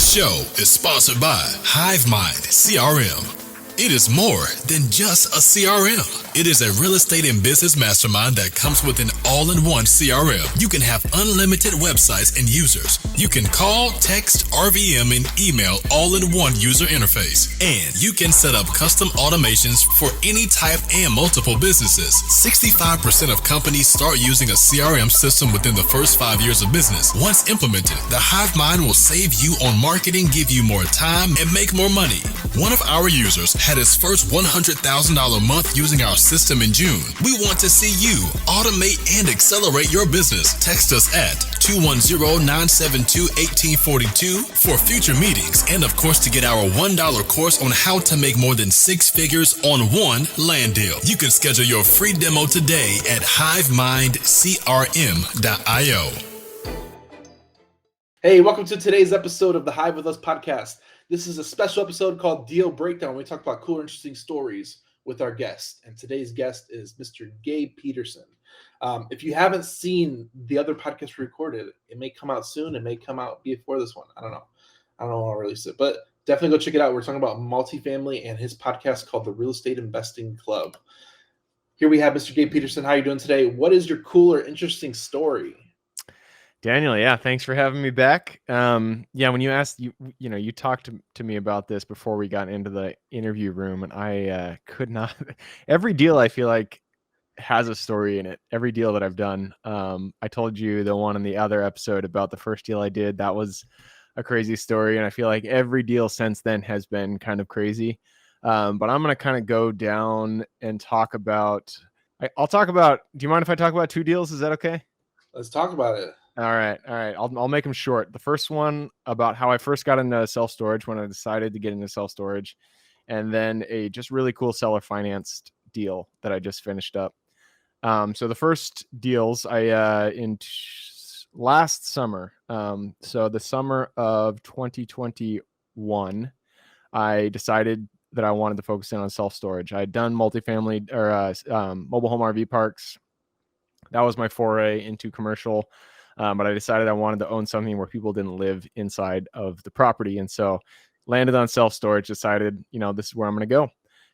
show is sponsored by HiveMind CRM. It is more than just a CRM. It is a real estate and business mastermind that comes with an all-in-one CRM. You can have unlimited websites and users. You can call, text, RVM, and email all in one user interface. And you can set up custom automations for any type and multiple businesses. 65% of companies start using a CRM system within the first 5 years of business. Once implemented, the HiveMind will save you on marketing, give you more time, and make more money. One of our users had his first $100,000 month using our system in June. We want to see you automate and accelerate your business. Text us at 210-972-1842 for future meetings, and of course to get our $1 course on how to make more than 6 figures on one land deal. You can schedule your free demo today at hivemindcrm.io. Hey, welcome to today's episode of the Hive With Us podcast. This is a special episode called Deal Breakdown. We talk about cool, interesting stories with our guest. And today's guest is Mr. Gabe Petersen. If you haven't seen the other podcast we recorded, it may come out soon. It may come out before this one. I don't know when I'll release it. But definitely go check it out. We're talking about multifamily and his podcast called The Real Estate Investing Club. Here we have Mr. Gabe Petersen. How are you doing today? What is your cool or interesting story? Daniel, yeah, thanks for having me back. When you asked, you talked to me about this before we got into the interview room, and I could not. Every deal I feel like has a story in it. Every deal that I've done. I told you the one in the other episode about the first deal I did. That was a crazy story, and I feel like every deal since then has been kind of crazy. But I'm going to kind of go down and talk about. I'll talk about. Do you mind if I talk about 2 deals? Is that okay? Let's talk about it. All right. I'll make them short. The first one about how I first got into self-storage when I decided to get into self-storage, and then a just really cool seller financed deal that I just finished up. So the first deals last summer. So the summer of 2021, I decided that I wanted to focus in on self-storage. I had done multifamily or mobile home RV parks. That was my foray into commercial. But I decided I wanted to own something where people didn't live inside of the property. And so landed on self-storage, decided, this is where I'm going to go. It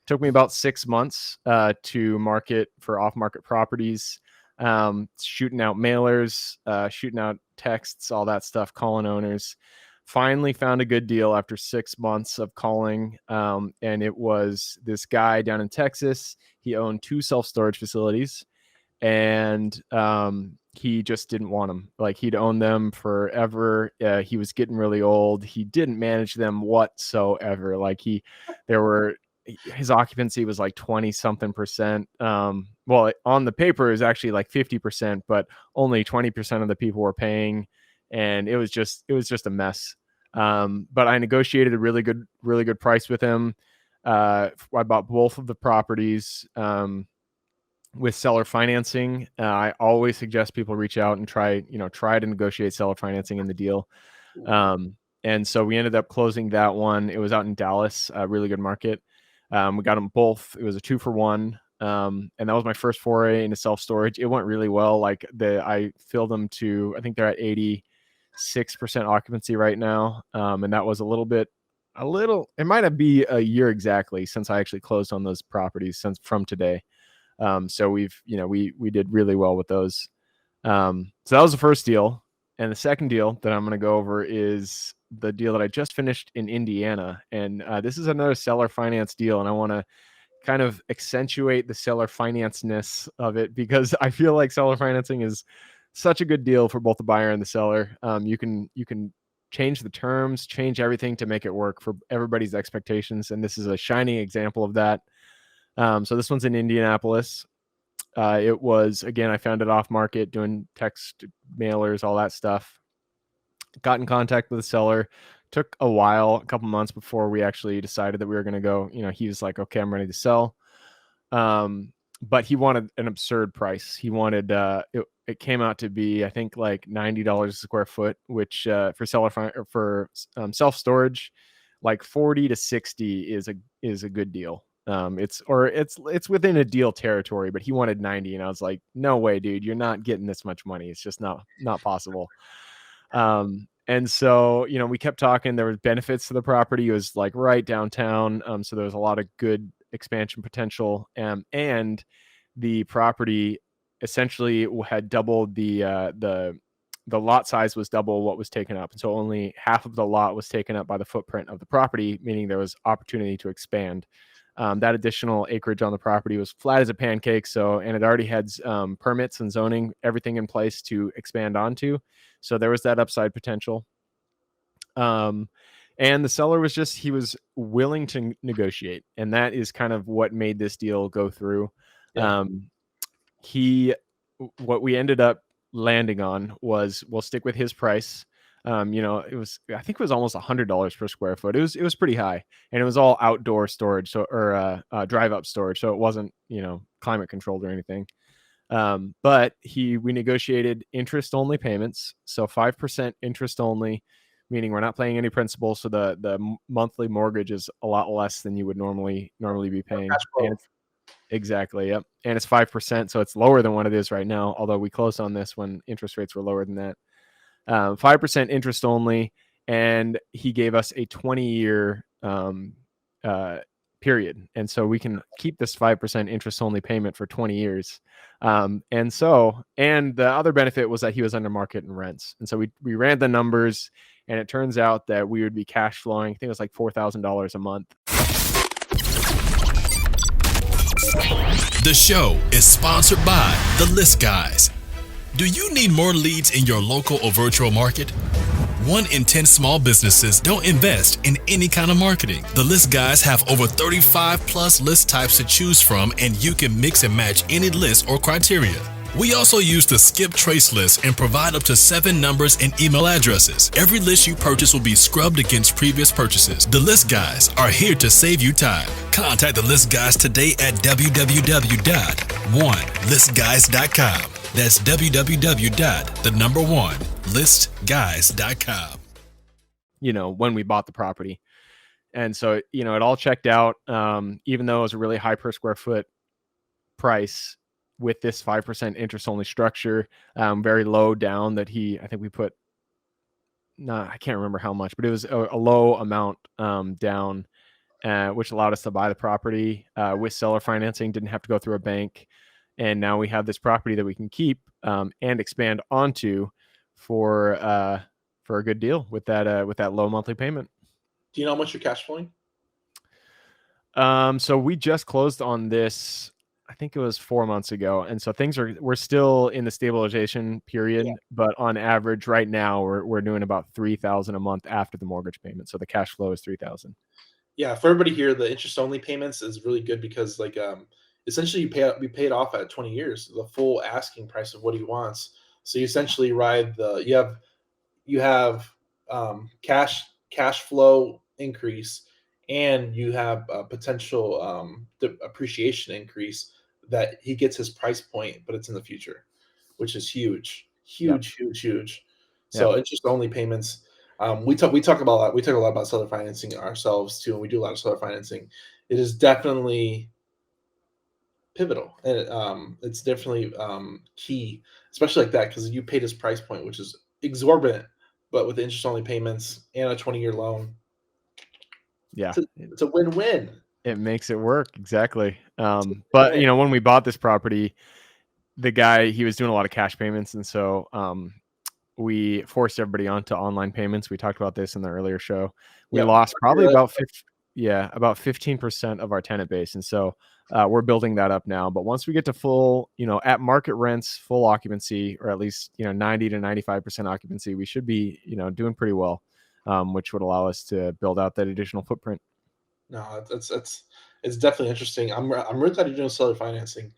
took me about 6 months to market for off-market properties, shooting out mailers, shooting out texts, all that stuff, calling owners. Finally found a good deal after 6 months of calling. And it was this guy down in Texas. He owned 2 self-storage facilities. And he just didn't want them. Like, he'd owned them forever. He was getting really old. He didn't manage them whatsoever. Like, his occupancy was like 20 something percent. Well, on the paper it was actually like 50%, but only 20% of the people were paying. And it was just a mess. But I negotiated a really good price with him. I bought both of the properties. With seller financing, I always suggest people reach out and try to negotiate seller financing in the deal. And so we ended up closing that one. It was out in Dallas, a really good market. We got them both. It was a 2-for-1. And that was my first foray into self-storage. It went really well. I filled them to, I think they're at 86% occupancy right now. And that was it might not be a year exactly since I actually closed on those properties from today. So we did really well with those. So that was the first deal. And the second deal that I'm going to go over is the deal that I just finished in Indiana. And this is another seller finance deal. And I want to kind of accentuate the seller finance-ness of it, because I feel like seller financing is such a good deal for both the buyer and the seller. You can change the terms, change everything to make it work for everybody's expectations. And this is a shining example of that. So this one's in Indianapolis. It was, again, I found it off market, doing text mailers, all that stuff. Got in contact with the seller. Took a while, a couple months before we actually decided that we were going to go. He was like, okay, I'm ready to sell. But he wanted an absurd price. He wanted, it came out to be, I think, like $90 a square foot, which for self-storage, like 40 to 60 is a good deal. It's within a deal territory, but he wanted 90, and I was like, no way, dude, you're not getting this much money. It's just not possible. And so, we kept talking. There were benefits to the property. It was like right downtown. So there was a lot of good expansion potential. And the property essentially had doubled the lot size was double what was taken up. And so only half of the lot was taken up by the footprint of the property, meaning there was opportunity to expand. That additional acreage on the property was flat as a pancake. And it already had permits and zoning, everything in place to expand onto. So there was that upside potential. And the seller he was willing to negotiate. And that is kind of what made this deal go through. Yeah. What we ended up landing on was, we'll stick with his price. I think it was almost $100 per square foot. It was pretty high, and it was all outdoor storage, or drive up storage. So it wasn't, climate controlled or anything. But we negotiated interest only payments. So 5% interest only, meaning we're not paying any principal. So the monthly mortgage is a lot less than you would normally be paying. Exactly. Yep. And it's 5%. So it's lower than what it is right now. Although we closed on this when interest rates were lower than that. 5% interest only. And he gave us a 20-year period. And so we can keep this 5% interest only payment for 20 years. And the other benefit was that he was under market and rents. And so we ran the numbers, and it turns out that we would be cash flowing. I think it was like $4,000 a month. The show is sponsored by The List Guys. Do you need more leads in your local or virtual market? 1 in 10 small businesses don't invest in any kind of marketing. The List Guys have over 35 plus list types to choose from, and you can mix and match any list or criteria. We also use the skip trace list and provide up to 7 numbers and email addresses. Every list you purchase will be scrubbed against previous purchases. The List Guys are here to save you time. Contact the List Guys today at www.onelistguys.com. That's www.1listguys.com. When we bought the property. And so, it all checked out. Even though it was a really high per square foot price, with this 5% interest only structure, very low down that I think we put, I can't remember how much, but it was a low amount down, which allowed us to buy the property with seller financing, didn't have to go through a bank. And now we have this property that we can keep and expand onto for a good deal with that low monthly payment. Do you know how much you're cash flowing? So we just closed on this, I think it was 4 months ago. And so we're still in the stabilization period, but on average right now we're doing about $3,000 a month after the mortgage payment. So the cash flow is $3,000. Yeah. For everybody here, the interest only payments is really good because essentially we pay it off at 20 years, the full asking price of what he wants. So you essentially ride you have cash flow increase, and you have a potential appreciation increase that he gets his price point, but it's in the future, which is huge. So interest only payments. We talk a lot about seller financing ourselves too, and we do a lot of seller financing. It is definitely pivotal, and it's definitely key, especially like that, because you paid his price point, which is exorbitant, but with interest only payments and a 20-year loan, it's a win-win. It makes it work. Exactly. But when we bought this property, the guy, he was doing a lot of cash payments. And so we forced everybody onto online payments. We talked about this in the earlier show. We lost probably about 15% of our tenant base. And so we're building that up now. But once we get to full, at market rents, full occupancy, or at least, 90 to 95% occupancy, we should be, doing pretty well, which would allow us to build out that additional footprint. No, it's definitely interesting. I'm really glad you're doing seller financing.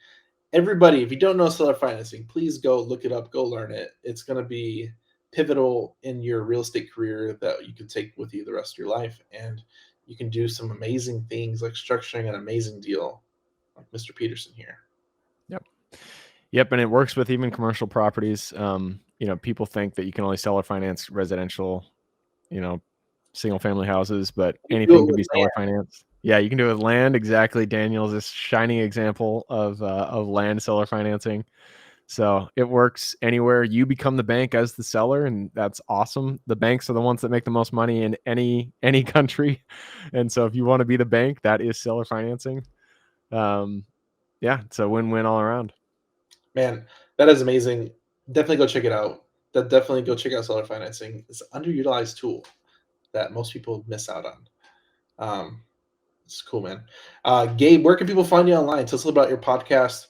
Everybody, if you don't know seller financing, please go look it up, go learn it. It's going to be pivotal in your real estate career that you can take with you the rest of your life, and you can do some amazing things like structuring an amazing deal like Mr. Peterson here. Yep, and it works with even commercial properties. People think that you can only seller finance residential, single family houses, but anything can be seller financed. Yeah, you can do it with land. Exactly. Daniel's this shining example of land seller financing. So it works anywhere. You become the bank as the seller, and that's awesome. The banks are the ones that make the most money in any country. And so if you want to be the bank, that is seller financing. Yeah, it's a win-win all around. Man, that is amazing. Definitely go check it out. Definitely go check out seller financing. It's an underutilized tool that most people miss out on. It's cool, man. Gabe, where can people find you online? Tell us a little about your podcast.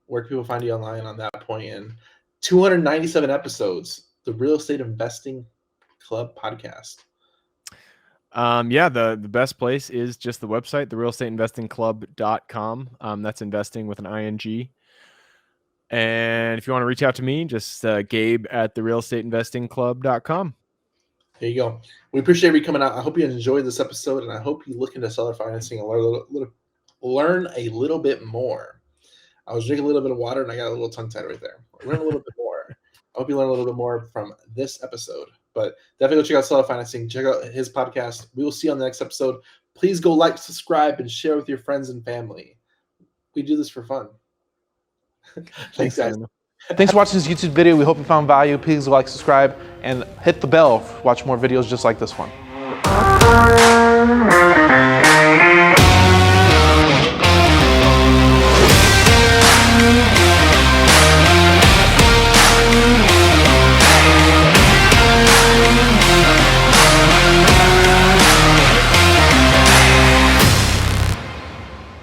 Where can people find you online on that point? And 297 episodes, the Real Estate Investing Club podcast. Yeah, the best place is just the website, therealestateinvestingclub.com. That's investing with an ING. And if you want to reach out to me, just Gabe at therealestateinvestingclub.com. There you go. We appreciate you coming out. I hope you enjoyed this episode, and I hope you look into seller financing and learn a little bit more. I was drinking a little bit of water, and I got a little tongue-tied right there. Learn a little bit more. I hope you learn a little bit more from this episode. But definitely go check out seller financing. Check out his podcast. We will see you on the next episode. Please go like, subscribe, and share with your friends and family. We do this for fun. Thanks, guys. Thanks for watching this YouTube video. We hope you found value. Please like, subscribe, and hit the bell to watch more videos just like this one.